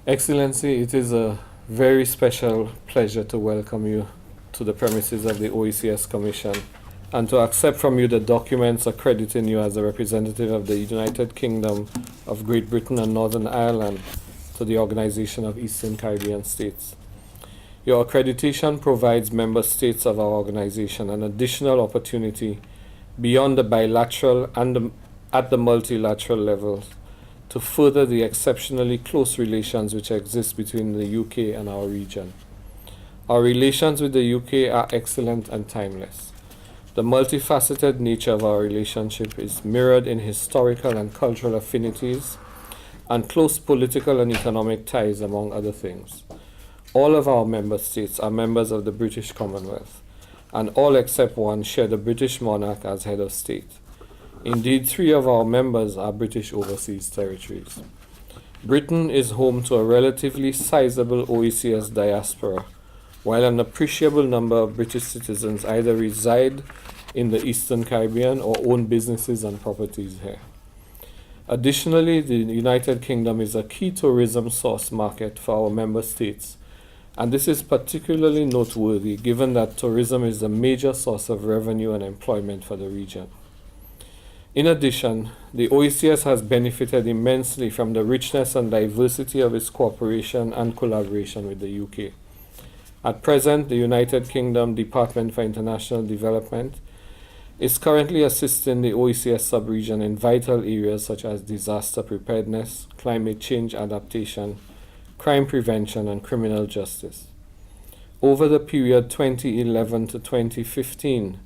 Excellency, it is a very special pleasure to welcome you to the premises of the OECS Commission and to accept from you the documents accrediting you as a representative of the United Kingdom of Great Britain and Northern Ireland to the Organization of Eastern Caribbean States. Your accreditation provides member states of our organization an additional opportunity beyond the bilateral and at the multilateral levels to further the exceptionally close relations which exist between the UK and our region. Our relations with the UK are excellent and timeless. The multifaceted nature of our relationship is mirrored in historical and cultural affinities and close political and economic ties, among other things. All of our member states are members of the British Commonwealth, and all except one share the British monarch as head of state. Indeed, 3 of our members are British overseas territories. Britain is home to a relatively sizable OECS diaspora, while an appreciable number of British citizens either reside in the Eastern Caribbean or own businesses and properties here. Additionally, the United Kingdom is a key tourism source market for our member states, and this is particularly noteworthy given that tourism is a major source of revenue and employment for the region. In addition, the OECS has benefited immensely from the richness and diversity of its cooperation and collaboration with the UK. At present, the United Kingdom Department for International Development is currently assisting the OECS sub-region in vital areas such as disaster preparedness, climate change adaptation, crime prevention, and criminal justice. Over the period 2011 to 2015,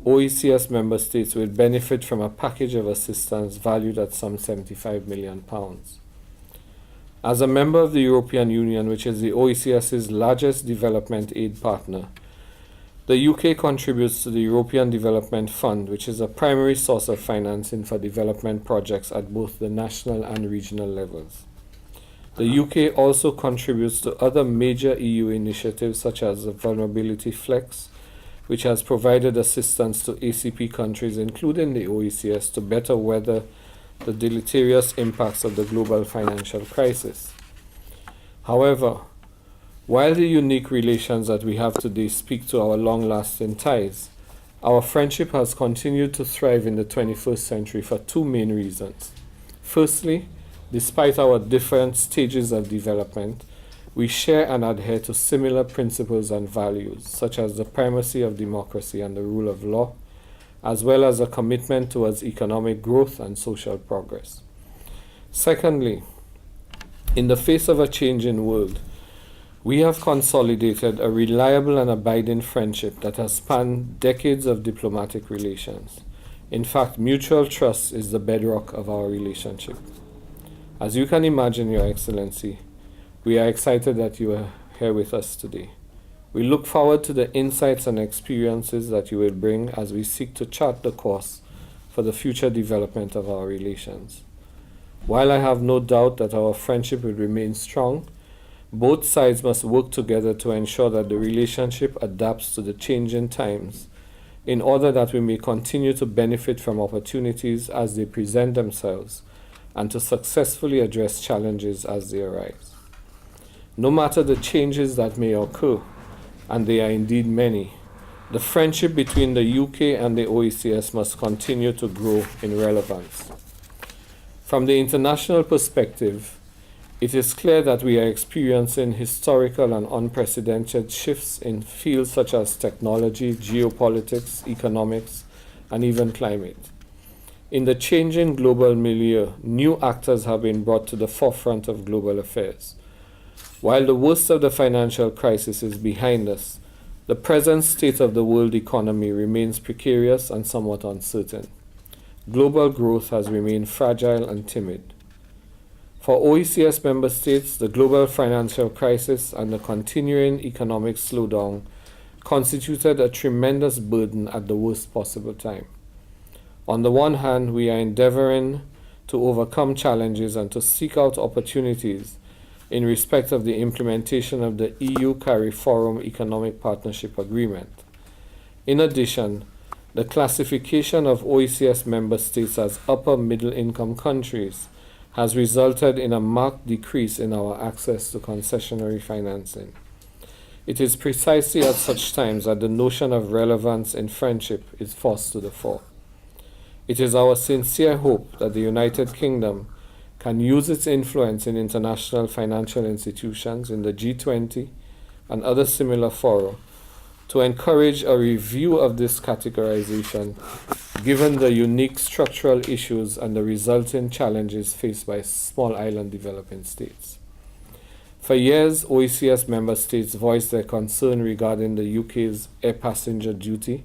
OECS member states will benefit from a package of assistance valued at some £75 million. As a member of the European Union, which is the OECS's largest development aid partner, the UK contributes to the European Development Fund, which is a primary source of financing for development projects at both the national and regional levels. The UK also contributes to other major EU initiatives such as the Vulnerability Flex, which has provided assistance to ACP countries, including the OECS, to better weather the deleterious impacts of the global financial crisis. However, while the unique relations that we have today speak to our long-lasting ties, our friendship has continued to thrive in the 21st century for 2 main reasons. Firstly, despite our different stages of development, we share and adhere to similar principles and values, such as the primacy of democracy and the rule of law, as well as a commitment towards economic growth and social progress. Secondly, in the face of a changing world, we have consolidated a reliable and abiding friendship that has spanned decades of diplomatic relations. In fact, mutual trust is the bedrock of our relationship. As you can imagine, Your Excellency, we are excited that you are here with us today. We look forward to the insights and experiences that you will bring as we seek to chart the course for the future development of our relations. While I have no doubt that our friendship will remain strong, both sides must work together to ensure that the relationship adapts to the changing times in order that we may continue to benefit from opportunities as they present themselves and to successfully address challenges as they arise. No matter the changes that may occur, and they are indeed many, the friendship between the UK and the OECS must continue to grow in relevance. From the international perspective, it is clear that we are experiencing historical and unprecedented shifts in fields such as technology, geopolitics, economics, and even climate. In the changing global milieu, new actors have been brought to the forefront of global affairs. While the worst of the financial crisis is behind us, the present state of the world economy remains precarious and somewhat uncertain. Global growth has remained fragile and timid. For OECS member states, the global financial crisis and the continuing economic slowdown constituted a tremendous burden at the worst possible time. On the one hand, we are endeavoring to overcome challenges and to seek out opportunities in respect of the implementation of the EU CARIFORUM Economic Partnership Agreement. In addition, the classification of OECS member states as upper middle income countries has resulted in a marked decrease in our access to concessionary financing. It is precisely at such times that the notion of relevance in friendship is forced to the fore. It is our sincere hope that the United Kingdom can use its influence in international financial institutions, in the G20 and other similar fora, to encourage a review of this categorization, given the unique structural issues and the resulting challenges faced by small island developing states. For years, OECS member states voiced their concern regarding the UK's air passenger duty,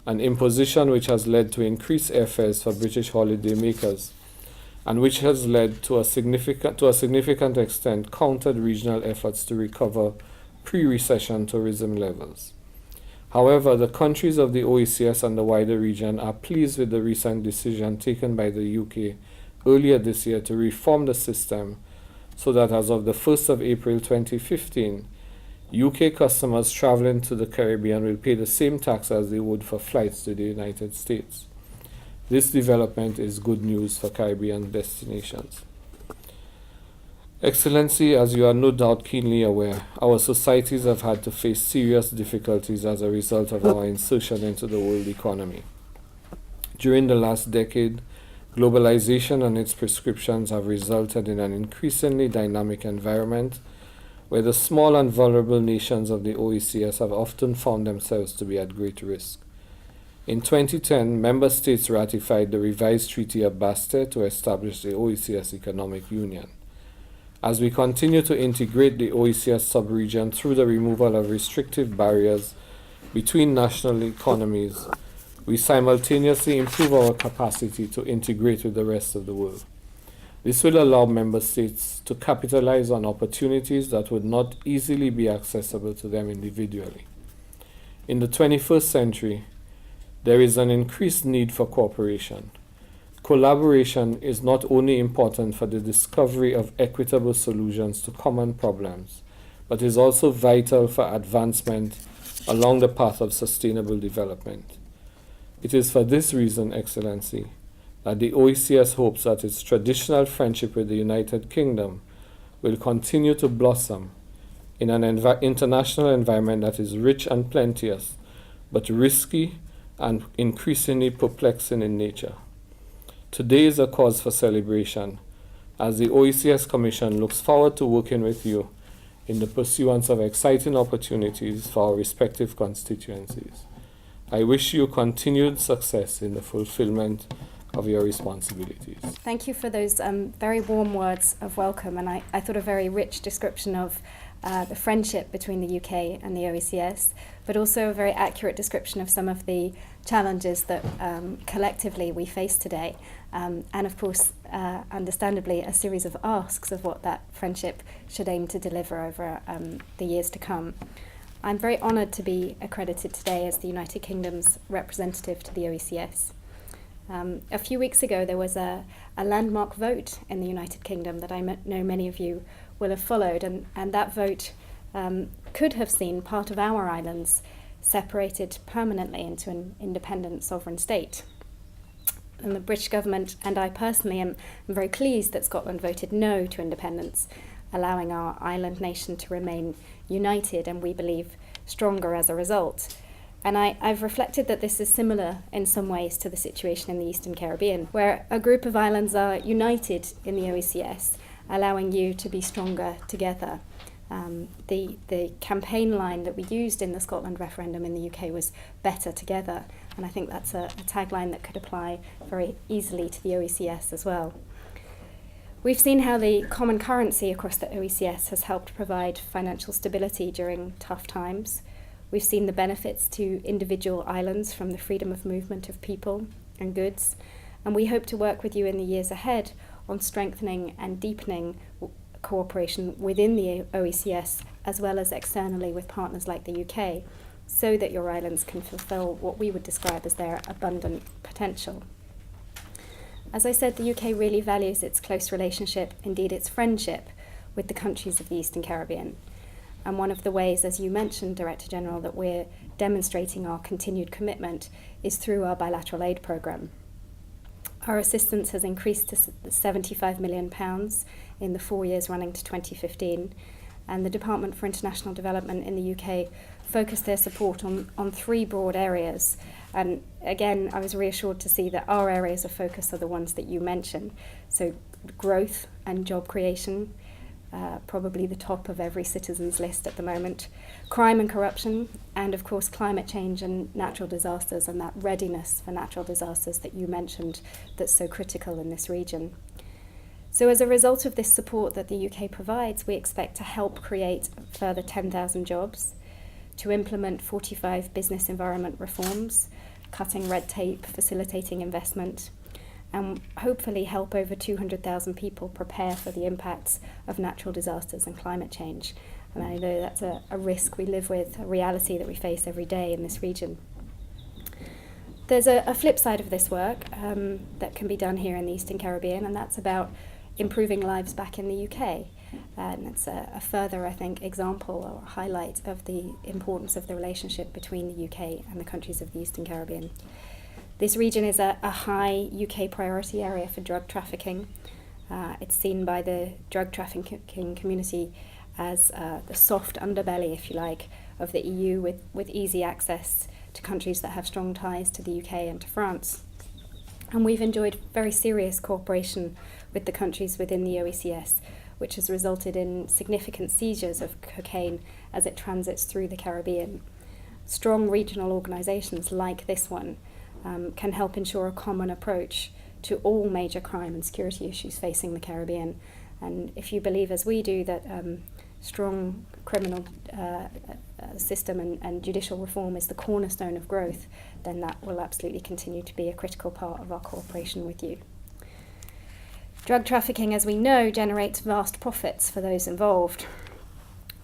an imposition which has led to increased airfares for British holidaymakers, and which has led to a significant extent countered regional efforts to recover pre-recession tourism levels. However, the countries of the OECS and the wider region are pleased with the recent decision taken by the UK earlier this year to reform the system so that as of the 1st of April 2015, UK customers traveling to the Caribbean will pay the same tax as they would for flights to the United States. This development is good news for Caribbean destinations. Excellency, as you are no doubt keenly aware, our societies have had to face serious difficulties as a result of our insertion into the world economy. During the last decade, globalization and its prescriptions have resulted in an increasingly dynamic environment where the small and vulnerable nations of the OECS have often found themselves to be at great risk. In 2010, member states ratified the revised Treaty of Basel to establish the OECS Economic Union. As we continue to integrate the OECS sub-region through the removal of restrictive barriers between national economies, we simultaneously improve our capacity to integrate with the rest of the world. This will allow member states to capitalize on opportunities that would not easily be accessible to them individually. In the 21st century, there is an increased need for cooperation. Collaboration is not only important for the discovery of equitable solutions to common problems, but is also vital for advancement along the path of sustainable development. It is for this reason, Excellency, that the OECS hopes that its traditional friendship with the United Kingdom will continue to blossom in an international environment that is rich and plenteous, but risky and increasingly perplexing in nature. Today is a cause for celebration, as the OECS Commission looks forward to working with you in the pursuance of exciting opportunities for our respective constituencies. I wish you continued success in the fulfillment of your responsibilities. Thank you for those very warm words of welcome, and I thought a very rich description of the friendship between the UK and the OECS, but also a very accurate description of some of the challenges that collectively we face today, and of course, understandably, a series of asks of what that friendship should aim to deliver over the years to come. I'm very honoured to be accredited today as the United Kingdom's representative to the OECS. A few weeks ago, there was a landmark vote in the United Kingdom that I know many of you will have followed, and that vote could have seen part of our islands separated permanently into an independent sovereign state. And the British government and I personally am very pleased that Scotland voted no to independence, allowing our island nation to remain united and, we believe, stronger as a result. And I've reflected that this is similar in some ways to the situation in the Eastern Caribbean, where a group of islands are united in the OECS, allowing you to be stronger together. The campaign line that we used in the Scotland referendum in the UK was better together, and I think that's a tagline that could apply very easily to the OECS as well. We've seen how the common currency across the OECS has helped provide financial stability during tough times. We've seen the benefits to individual islands from the freedom of movement of people and goods, and we hope to work with you in the years ahead on strengthening and deepening cooperation within the OECS as well as externally with partners like the UK, so that your islands can fulfil what we would describe as their abundant potential. As I said, the UK really values its close relationship, indeed its friendship, with the countries of the Eastern Caribbean. And one of the ways, as you mentioned, Director General, that we're demonstrating our continued commitment is through our bilateral aid programme. Our assistance has increased to £75 million in the 4 years running to 2015, and the Department for International Development in the UK focused their support on three broad areas. And again, I was reassured to see that our areas of focus are the ones that you mentioned. So growth and job creation, probably the top of every citizen's list at the moment, crime and corruption, and of course climate change and natural disasters, and that readiness for natural disasters that you mentioned that's so critical in this region. So as a result of this support that the UK provides, we expect to help create further 10,000 jobs, to implement 45 business environment reforms, cutting red tape, facilitating investment, and hopefully help over 200,000 people prepare for the impacts of natural disasters and climate change. And I know that's a risk we live with, a reality that we face every day in this region. There's a flip side of this work that can be done here in the Eastern Caribbean, and that's about improving lives back in the UK. And it's a further, I think, example or highlight of the importance of the relationship between the UK and the countries of the Eastern Caribbean. This region is a high UK priority area for drug trafficking. It's seen by the drug trafficking community as the soft underbelly, if you like, of the EU, with easy access to countries that have strong ties to the UK and to France. And we've enjoyed very serious cooperation with the countries within the OECS, which has resulted in significant seizures of cocaine as it transits through the Caribbean. Strong regional organisations like this one can help ensure a common approach to all major crime and security issues facing the Caribbean. And if you believe, as we do, that strong criminal system and judicial reform is the cornerstone of growth, then that will absolutely continue to be a critical part of our cooperation with you. Drug trafficking, as we know, generates vast profits for those involved.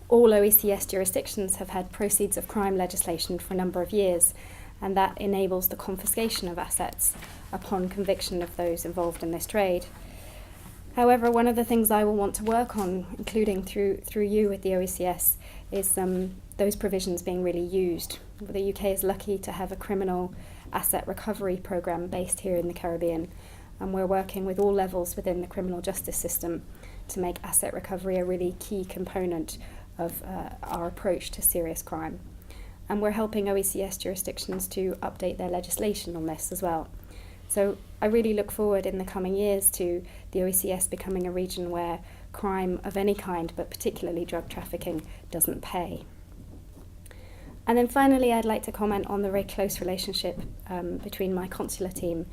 All OECS jurisdictions have had proceeds of crime legislation for a number of years, and that enables the confiscation of assets upon conviction of those involved in this trade. However, one of the things I will want to work on, including through you with the OECS, is those provisions being really used. The UK is lucky to have a criminal asset recovery programme based here in the Caribbean, and we're working with all levels within the criminal justice system to make asset recovery a really key component of our approach to serious crime. And we're helping OECS jurisdictions to update their legislation on this as well. So I really look forward in the coming years to the OECS becoming a region where crime of any kind, but particularly drug trafficking, doesn't pay. And then finally, I'd like to comment on the very close relationship between my consular team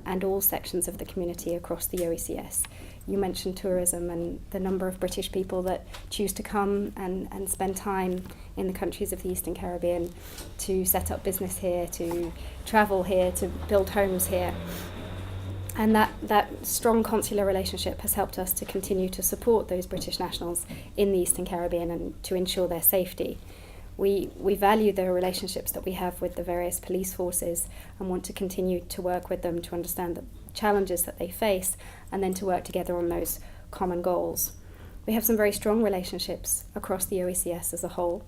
and all sections of the community across the OECS. You mentioned tourism and the number of British people that choose to come and spend time in the countries of the Eastern Caribbean to set up business here, to travel here, to build homes here. And that strong consular relationship has helped us to continue to support those British nationals in the Eastern Caribbean and to ensure their safety. We value the relationships that we have with the various police forces and want to continue to work with them to understand the challenges that they face and then to work together on those common goals. We have some very strong relationships across the OECS as a whole.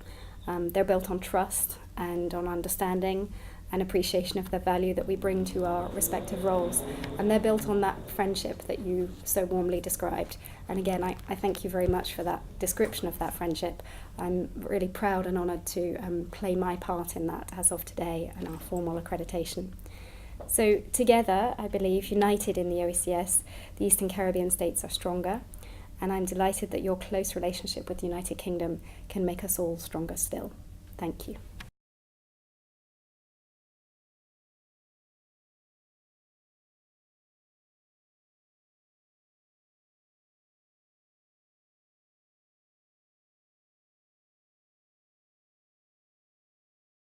They're built on trust and on understanding and appreciation of the value that we bring to our respective roles. And they're built on that friendship that you so warmly described. And again, I thank you very much for that description of that friendship. I'm really proud and honoured to play my part in that as of today and our formal accreditation. So together, I believe, united in the OECS, the Eastern Caribbean states are stronger. And I'm delighted that your close relationship with the United Kingdom can make us all stronger still. Thank you.